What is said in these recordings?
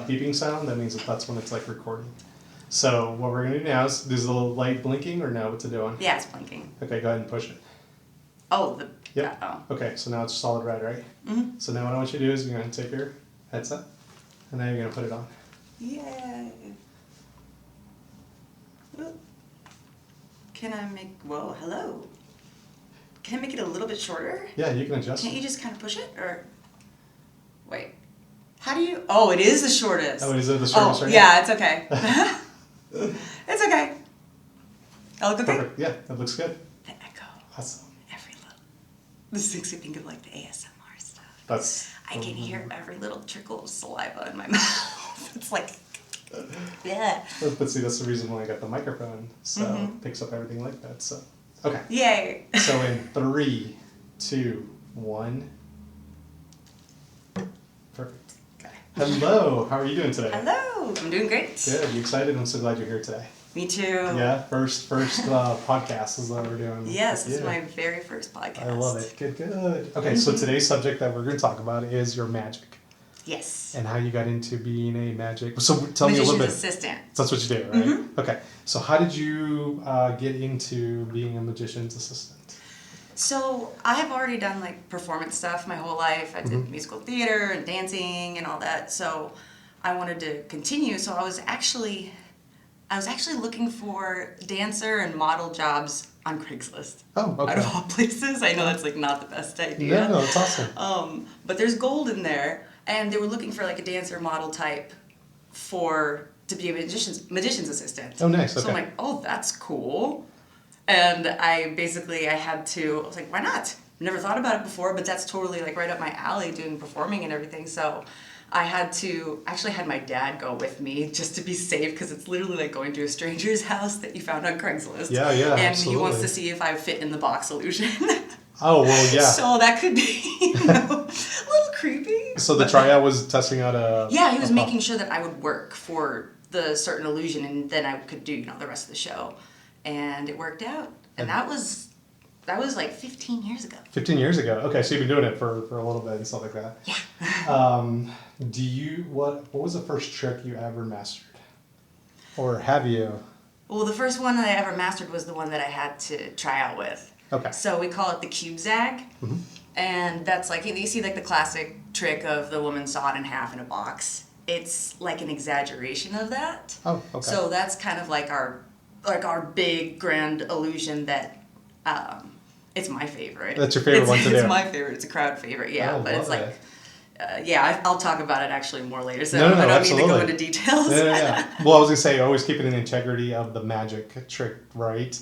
beeping sound, that means that's when it's like recording. So what we're gonna do now is, there's a little light blinking or no? What's it doing? Yeah, it's blinking. Okay, go ahead and push it. Oh, Yep. Oh. Okay, so now it's solid red, right? Mm-hmm. So now what I want you to do is you're gonna take your headset, and now you're gonna put it on. Yay. Can I make, whoa, hello. Can I make it a little bit shorter? Yeah, you can adjust. Can't you just kind of push it, or, wait. How do you, oh, it is the shortest. Oh, is it the shortest right yeah, it's okay. It's okay. That look okay? Perfect. Yeah, that looks good. The echo. Awesome. Every little, this makes me think of like the ASMR stuff. That's. I can hear every little trickle of saliva in my mouth. It's like, yeah. But see, that's the reason why I got the microphone, so it picks up everything like that. So, okay. Yay. So in 3, 2, 1. Perfect. Okay. Hello. How are you doing today? Hello. I'm doing great. Good. You excited? I'm so glad you're here today. Me too. Yeah. First podcast is what we're doing. Yes, this is my very first podcast. I love it. Good. Good. Okay. So today's subject that we're going to talk about is your magic. Yes. And how you got into being a magic. So tell me a little bit. Assistant. That's what you do, right? Okay. So how did you get into being a magician's assistant? So I have already done like performance stuff my whole life. I did musical theater and dancing and all that. So I wanted to continue. So I was actually looking for dancer and model jobs on Craigslist. Oh, okay. Out of all places. I know that's like not the best idea. No, it's awesome. But there's gold in there. And they were looking for like a dancer model type to be a magician's assistant. Oh, nice. Okay. So I'm like, oh, that's cool. And I was like, why not? Never thought about it before, but that's totally like right up my alley, doing performing and everything. So I had my dad go with me just to be safe, because it's literally like going to a stranger's house that you found on Craigslist. Yeah, and absolutely. He wants to see if I fit in the box illusion. Oh, well, yeah. So that could be, a little creepy. So the tryout was testing out a... Yeah, he was making sure that I would work for the certain illusion, and then I could do, the rest of the show. And it worked out. And that was like 15 years ago. 15 years ago. Okay, so you've been doing it for a little bit and stuff like that. Yeah. What was the first trick you ever mastered? Or have you? Well, the first one that I ever mastered was the one that I had to try out with. Okay. So we call it the cube zag. And that's like, you see like the classic trick of the woman sawed in half in a box. It's like an exaggeration of that. Oh, okay. So that's kind of like our big grand illusion that it's my favorite. That's your favorite one to do. It's my favorite. It's a crowd favorite, yeah. Oh, but it's like, it. I'll talk about it actually more later. So No, I don't absolutely. need to go into details. Yeah. Well, I was gonna say, always keeping the integrity of the magic trick, right?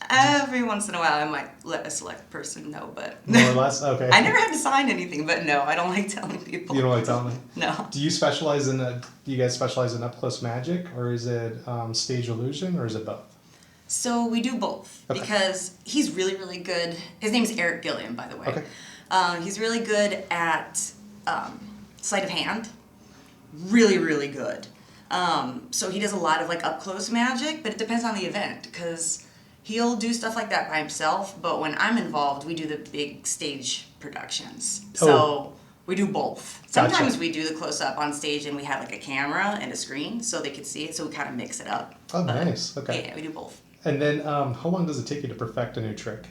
Every once in a while, I might let a select person know, but More or less, okay. I never had to sign anything. But no, I don't like telling people. You don't like telling me? No. Do you guys specialize in up close magic, or is it stage illusion, or is it both? So we do both, because he's really, really good. His name's Eric Gilliam, by the way. Okay. He's really good at sleight of hand. Really, really good. So he does a lot of like up close magic, but it depends on the event, because he'll do stuff like that by himself. But when I'm involved, we do the big stage productions. So we do both. Sometimes Gotcha. we do the close up on stage, and we have like a camera and a screen so they can see it. So we kind of mix it up. Oh, nice. Okay. Yeah, we do both. And then, how long does it take you to perfect a new trick?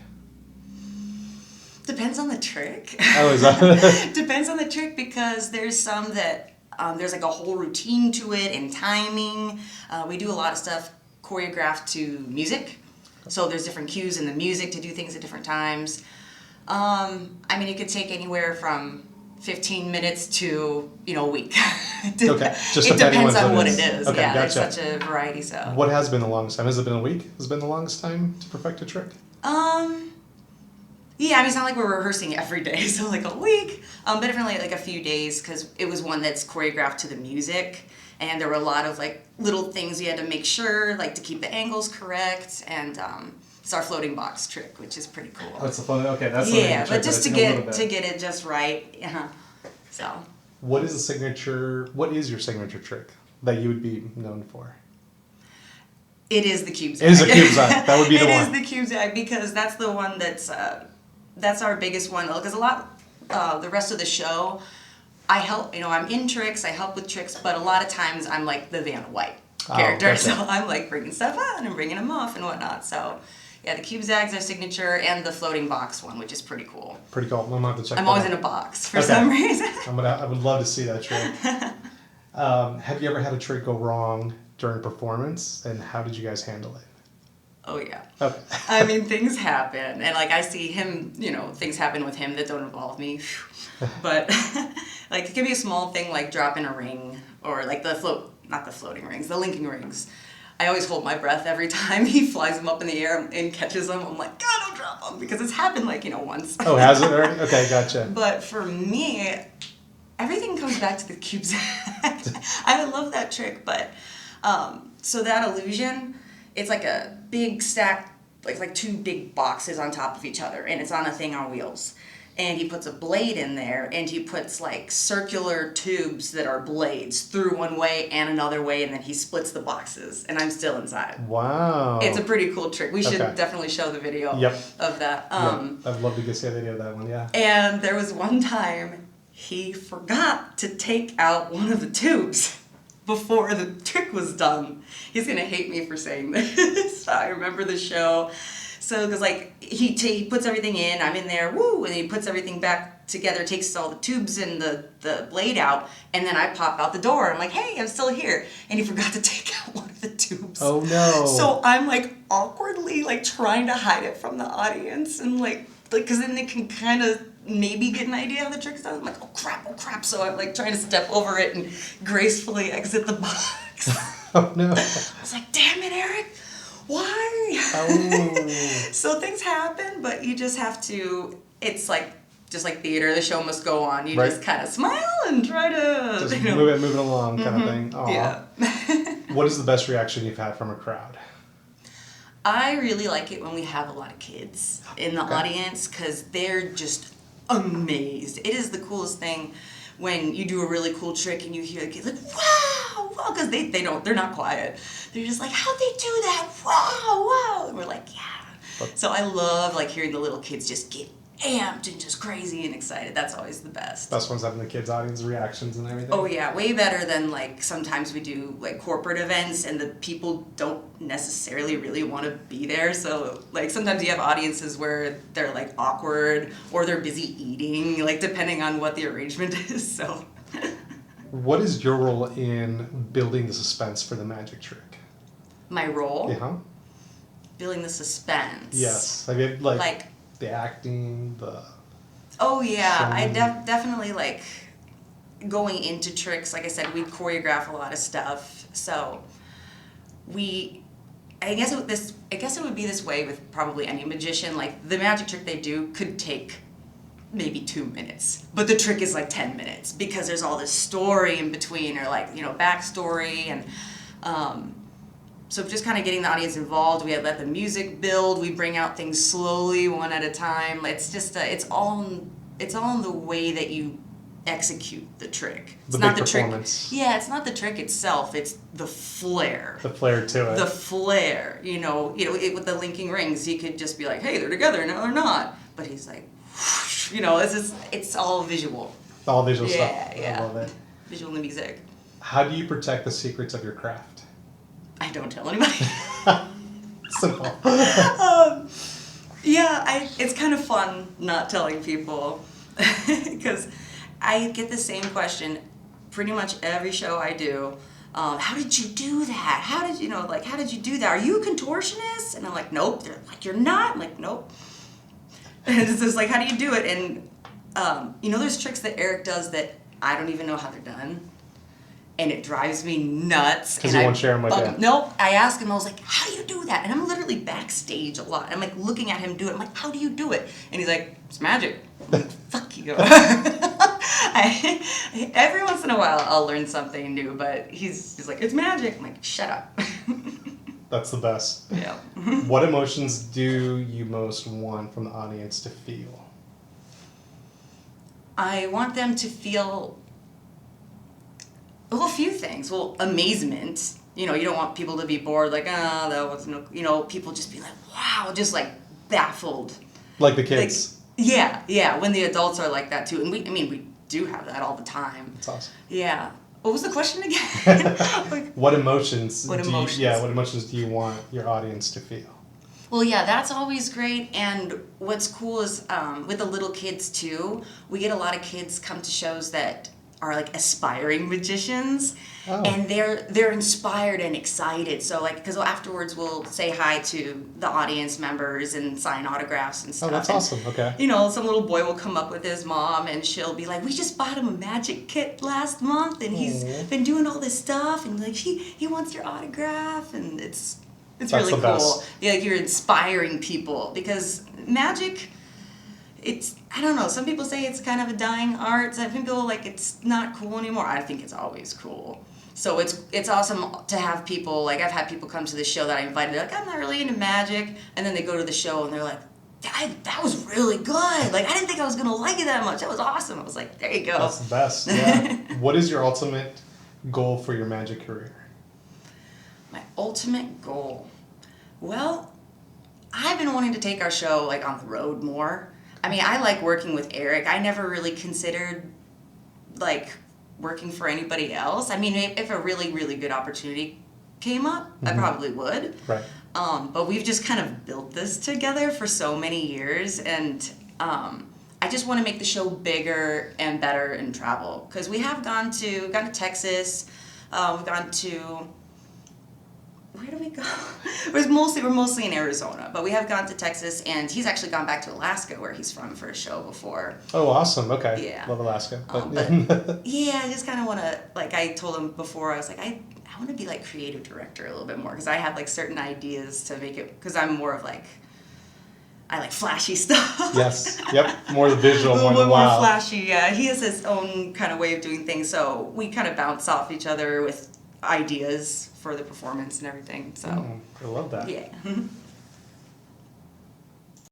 Depends on the trick. Oh, is that? Depends on the trick, because there's some that there's like a whole routine to it and timing. We do a lot of stuff choreographed to music. So there's different cues in the music to do things at different times. I mean, it could take anywhere from 15 minutes to, a week. Okay. Just it depends on what it it is. Okay, Yeah, gotcha. there's such a variety. So. What has been the longest time? Has it been a week? Has it been the longest time to perfect a trick? Yeah, I mean, it's not like we're rehearsing every day, so like a week, but definitely like a few days, because it was one that's choreographed to the music, and there were a lot of like little things we had to make sure, like to keep the angles correct, and it's our floating box trick, which is pretty cool. That's the fun. Okay, that's yeah, but just to get it just right, So. What is your signature trick that you would be known for? It is the cube zag. It is the cube zag. That would be the one. It is the cube zag, because that's the one that's our biggest one. Because the rest of the show, I help, I'm in tricks, I help with tricks, but a lot of times I'm like the Vanna White character. Gotcha. So I'm like bringing stuff on and bringing them off and whatnot. So yeah, the cube zags are signature, and the floating box one, which is pretty cool. Pretty cool. I'm gonna have to check. I'm that always out. in a box for some reason. I would love to see that trick. Have you ever had a trick go wrong during a performance, and how did you guys handle it? Oh yeah. Okay. I mean, things happen, and like I see him, things happen with him that don't involve me. But like it could be a small thing like dropping a ring, or like not the floating rings, the linking rings. I always hold my breath every time he flies them up in the air and catches them. I'm like, God, don't drop them, because it's happened like once. Oh, has it already? Okay, gotcha. But for me, everything comes back to the cube zag. I love that trick, but so that illusion, it's like a big stack, like two big boxes on top of each other, and it's on a thing on wheels. And he puts a blade in there, and he puts like circular tubes that are blades through one way and another way, and then he splits the boxes, and I'm still inside. Wow. It's a pretty cool trick. We should Okay. definitely show the video of that. I'd love to get see a video of that one, yeah. And there was one time he forgot to take out one of the tubes before the trick was done. He's gonna hate me for saying this. I remember the show. So, because like he puts everything in, I'm in there, woo, and he puts everything back together, takes all the tubes and the blade out, and then I pop out the door. I'm like, hey, I'm still here. And he forgot to take out one of the tubes. Oh no. So I'm like awkwardly like trying to hide it from the audience, and like because then they can kind of maybe get an idea how the trick's done. I'm like, oh crap. So I'm like trying to step over it and gracefully exit the box. Oh no. I was like, damn it, Eric. Why? Oh. So things happen, but you just have to, it's like, just like theater, the show must go on. You just kind of smile and try to, Just move it along kind of thing. Aww. Yeah. What is the best reaction you've had from a crowd? I really like it when we have a lot of kids in the audience, because they're just amazed. It is the coolest thing when you do a really cool trick and you hear the kids like, wow, because they're not quiet. They're just like, how'd they do that? Wow. And we're like, yeah. So I love like hearing the little kids just get amped and just crazy and excited. That's always the best. Best one's having the kids' audience reactions and everything. Oh yeah, way better than like sometimes we do like corporate events and the people don't necessarily really want to be there. So like sometimes you have audiences where they're like awkward or they're busy eating, like depending on what the arrangement is. So What is your role in building the suspense for the magic trick? my role, Yeah. building the suspense. Yes. Have you Like the acting, oh yeah, I showing? definitely like going into tricks. Like I said, we choreograph a lot of stuff, so I guess it would be this way with probably any magician. Like the magic trick they do could take maybe 2 minutes, but the trick is like 10 minutes because there's all this story in between, or like backstory, and so just kind of getting the audience involved. We let the music build. We bring out things slowly, one at a time. It's just it's all in the way that you execute the trick. It's The not big the trick. performance. Yeah, it's not the trick itself. It's the flair. the flair to it. The flair. With the linking rings, he could just be like, "Hey, they're together. No, they're not." But he's like, whoosh, it's all visual. All visual stuff. Yeah. I love it. Visual and music. How do you protect the secrets of your craft? I don't tell anybody. Simple. It's kind of fun not telling people because I get the same question pretty much every show I do. How did you do that? How did you do that? Are you a contortionist? And I'm like, nope. They're like, you're not? I'm like, nope. And it's just like, how do you do it? And there's tricks that Eric does that I don't even know how they're done. And it drives me nuts. Because you won't share them with you. Nope. I asked him, I was like, how do you do that? And I'm literally backstage a lot. I'm like looking at him do it. I'm like, how do you do it? And he's like, it's magic. I'm like, fuck you. Every once in a while I'll learn something new, but he's like, it's magic. I'm like, shut up. That's the best. Yeah. What emotions do you most want from the audience to feel? I want them to feel a few things. Well, amazement. You don't want people to be bored, like, that was no, people just be like, wow, just like baffled. Like the kids. Yeah, when the adults are like that too. And we do have that all the time. That's awesome. Yeah. What was the question again? Like, What emotions? What emotions? What emotions do you want your audience to feel? well, yeah, that's always great. And what's cool is with the little kids too, we get a lot of kids come to shows that are like aspiring magicians, Oh. and they're inspired and excited. So like, because afterwards we'll say hi to the audience members and sign autographs and Oh, stuff. that's And, awesome. Okay. you know, some little boy will come up with his mom and she'll be like, we just bought him a magic kit last month and he's Aw. been doing all this stuff and like he wants your autograph, and it's That's really the cool. best. Yeah, like you're inspiring people because magic, it's, I don't know, some people say it's kind of a dying art. Some people like it's not cool anymore. I think it's always cool. So it's awesome to have people, like I've had people come to the show that I invited, they're like, I'm not really into magic, and then they go to the show and they're like, that was really good. Like I didn't think I was gonna like it that much. That was awesome. I was like, there you go. That's the best. Yeah. What is your ultimate goal for your magic career? My ultimate goal. Well, I've been wanting to take our show like on the road more. I mean, I like working with Eric. I never really considered like working for anybody else. I mean, if a really, really good opportunity came up, I probably would. Right. But we've just kind of built this together for so many years, and I just want to make the show bigger and better and travel. Because we have gone to Texas, we've gone to, where do we go? We're mostly in Arizona, but we have gone to Texas, and he's actually gone back to Alaska, where he's from, for a show before. Oh, awesome. Okay. Yeah. Love Alaska. But yeah, I just kind of want to, like I told him before, I was like, I want to be like creative director a little bit more, because I have like certain ideas to make it, because I'm more of like, I like flashy stuff. Yes. Yep. More the visual, A little more bit the more wow. flashy, yeah. He has his own kind of way of doing things, so we kind of bounce off each other with ideas for the performance and everything, so. I love that. Yeah.